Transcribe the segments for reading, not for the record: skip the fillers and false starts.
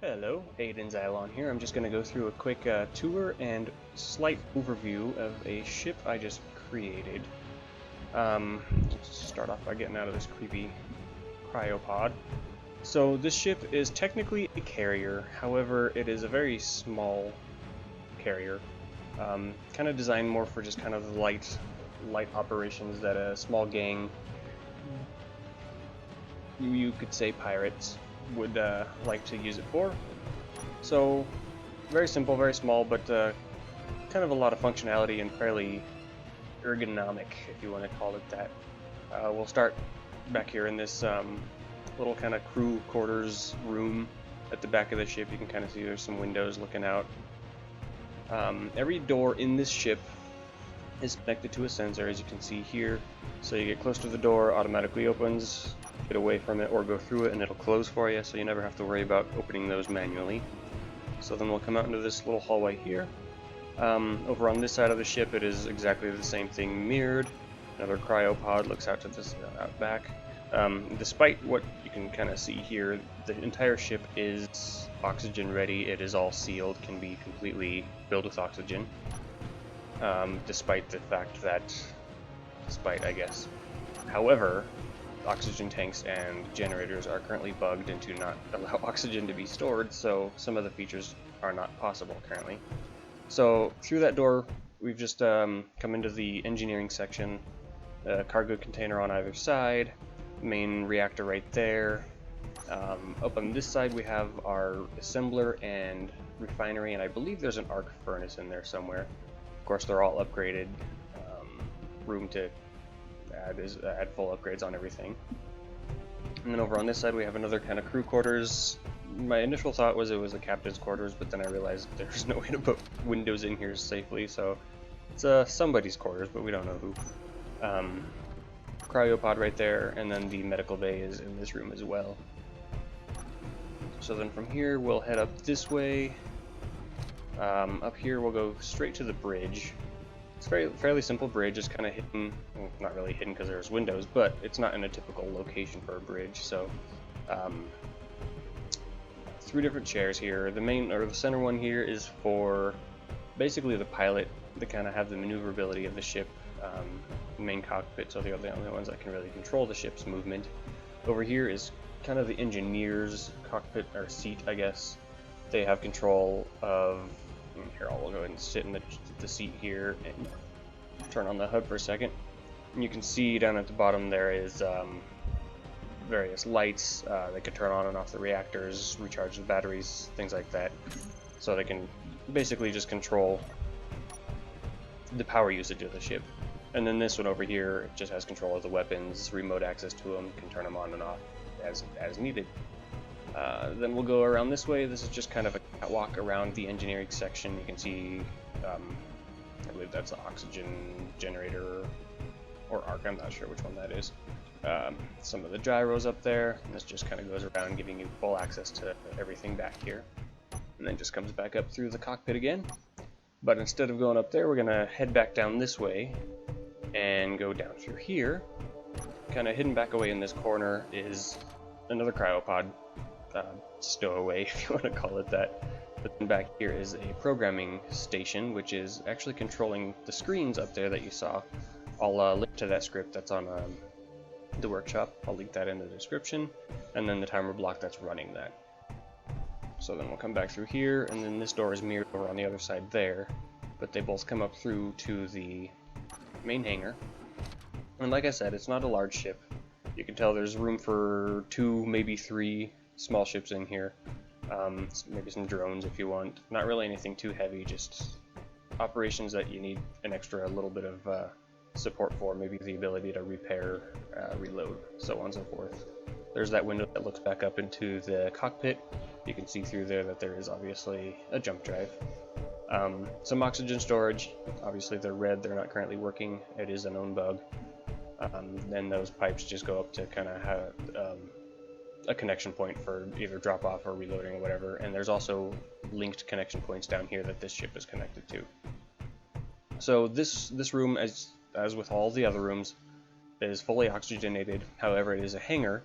Hello, Aiden Xylon here. I'm just going to go through a quick tour and slight overview of a ship I just created. Let's start off by getting out of this creepy cryopod. So this ship is technically a carrier, however it is a very small carrier. Kind of designed more for just kind of light operations that a small gang, you could say pirates, would like to use it for. So very simple, very small, but kind of a lot of functionality and fairly ergonomic, if you want to call it that. We'll start back here in this little kind of crew quarters room at the back of the ship. You can kind of see there's some windows looking out. Every door in this ship is connected to a sensor, as you can see here. So you get close to the door, automatically opens, get away from it or go through it and it'll close for you, so you never have to worry about opening those manually. So then we'll come out into this little hallway here. Over on this side of the ship it is exactly the same thing mirrored. Another cryopod looks out to this out back. Despite what you can kind of see here, the entire ship is oxygen ready. It is all sealed, can be completely filled with oxygen. Despite the fact that, I guess. However, oxygen tanks and generators are currently bugged and do not allow oxygen to be stored, so some of the features are not possible currently. So through that door, we've just come into the engineering section. Cargo container on either side, main reactor right there. Up on this side we have our assembler and refinery, and I believe there's an arc furnace in there somewhere. Of course, they're all upgraded. Room to add full upgrades on everything. And then over on this side we have another kind of crew quarters. My initial thought was it was a captain's quarters, but then I realized there's no way to put windows in here safely, so it's somebody's quarters, but we don't know who. Cryopod right there, and then the medical bay is in this room as well. So then from here we'll head up this way. Up here we'll go straight to the bridge. It's a fairly simple bridge. It's kind of hidden, well, not really hidden because there's windows, but it's not in a typical location for a bridge. So, 3 different chairs here. The main, or the center one here, is for basically the pilot to kind of have the maneuverability of the ship. Main cockpit, so they're the only ones that can really control the ship's movement. Over here is kind of the engineer's cockpit, or seat, I guess. They have control of. Here, I'll go ahead and sit in the seat here and turn on the HUD for a second. And you can see down at the bottom there is various lights. They can turn on and off the reactors, recharge the batteries, things like that. So they can basically just control the power usage of the ship. And then this one over here just has control of the weapons, remote access to them, can turn them on and off as needed. Then we'll go around this way. This is just kind of a catwalk around the engineering section. You can see, I believe that's the oxygen generator or arc, I'm not sure which one that is. Some of the gyros up there, and this just kind of goes around giving you full access to everything back here. And then just comes back up through the cockpit again. But instead of going up there, we're going to head back down this way and go down through here. Kind of hidden back away in this corner is another cryopod. Stowaway, if you want to call it that. But then back here is a programming station, which is actually controlling the screens up there that you saw. I'll link to that script that's on the workshop. I'll link that in the description, and then the timer block that's running that. So then we'll come back through here, and then this door is mirrored over on the other side there, but they both come up through to the main hangar. And like I said, it's not a large ship. You can tell there's room for 2, maybe 3 small ships in here, maybe some drones if you want. Not really anything too heavy, just operations that you need an extra little bit of support for, maybe the ability to repair, reload, so on and so forth. There's that window that looks back up into the cockpit. You can see through there that there is obviously a jump drive. Some oxygen storage, obviously they're red, they're not currently working, it is a known bug. Then those pipes just go up to kind of have a connection point for either drop off or reloading or whatever, and there's also linked connection points down here that this ship is connected to. So this room, as with all the other rooms, is fully oxygenated. However, it is a hangar.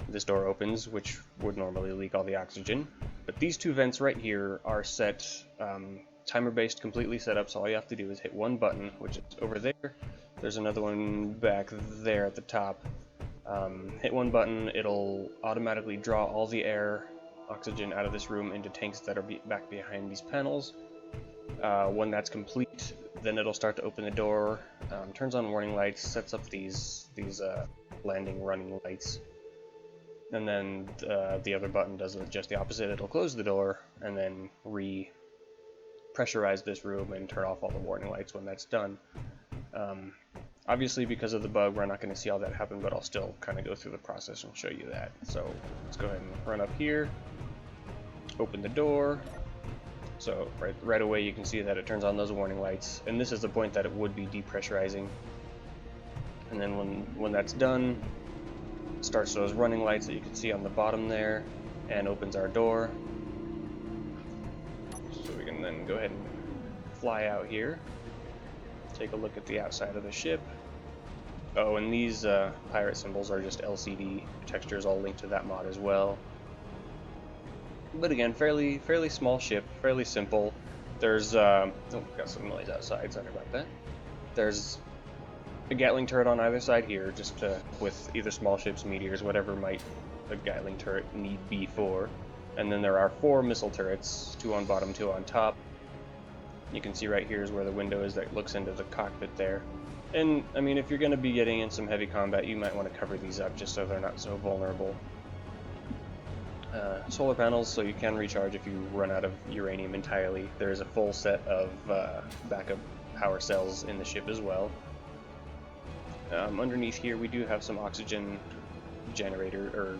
This door opens, which would normally leak all the oxygen. But these two vents right here are set timer based, completely set up, so all you have to do is hit one button, which is over there. There's another one back there at the top. Hit one button, it'll automatically draw all the air, oxygen out of this room into tanks that are back behind these panels. When that's complete, then it'll start to open the door, turns on warning lights, sets up these landing running lights, and then the other button does just the opposite. It'll close the door and then pressurize this room and turn off all the warning lights when that's done. Obviously, because of the bug, we're not going to see all that happen, but I'll still kind of go through the process and show you that. So let's go ahead and run up here, open the door. So right away you can see that it turns on those warning lights, and this is the point that it would be depressurizing. And then when that's done, it starts those running lights that you can see on the bottom there, and opens our door. So we can then go ahead and fly out here, take a look at the outside of the ship. Oh, and these pirate symbols are just LCD textures, all linked to that mod as well. But again, fairly small ship, fairly simple. There's oh, got some noise outside, sorry about that. There's a Gatling turret on either side here, just with either small ships, meteors, whatever might a Gatling turret need be for. And then there are 4 missile turrets, 2 on bottom, 2 on top. You can see right here is where the window is that looks into the cockpit there. And I mean, if you're going to be getting in some heavy combat, you might want to cover these up just so they're not so vulnerable. Solar panels, so you can recharge if you run out of uranium entirely. There is a full set of backup power cells in the ship as well. Underneath here we do have some oxygen generator, or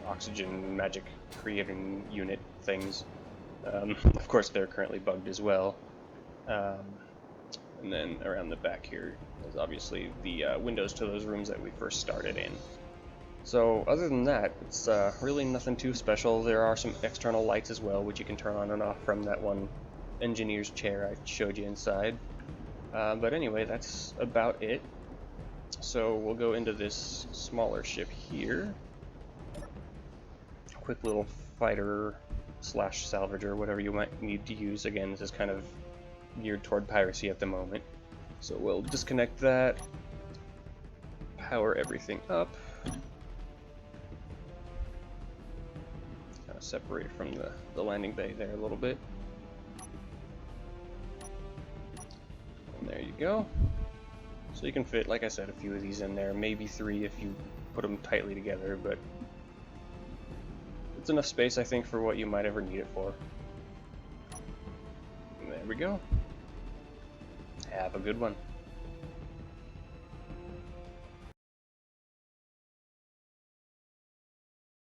oxygen magic creating unit things. Of course they're currently bugged as well. And then around the back here is obviously the windows to those rooms that we first started in. So other than that, it's really nothing too special. There are some external lights as well, which you can turn on and off from that one engineer's chair I showed you inside. But anyway, that's about it. So we'll go into this smaller ship here. Quick little fighter / salvager, whatever you might need to use. Again, this is kind of geared toward piracy at the moment. So we'll disconnect that, power everything up. Kind of separate from the landing bay there a little bit. And there you go. So you can fit, like I said, a few of these in there, maybe 3 if you put them tightly together, but it's enough space, I think, for what you might ever need it for. And there we go. Have a good one.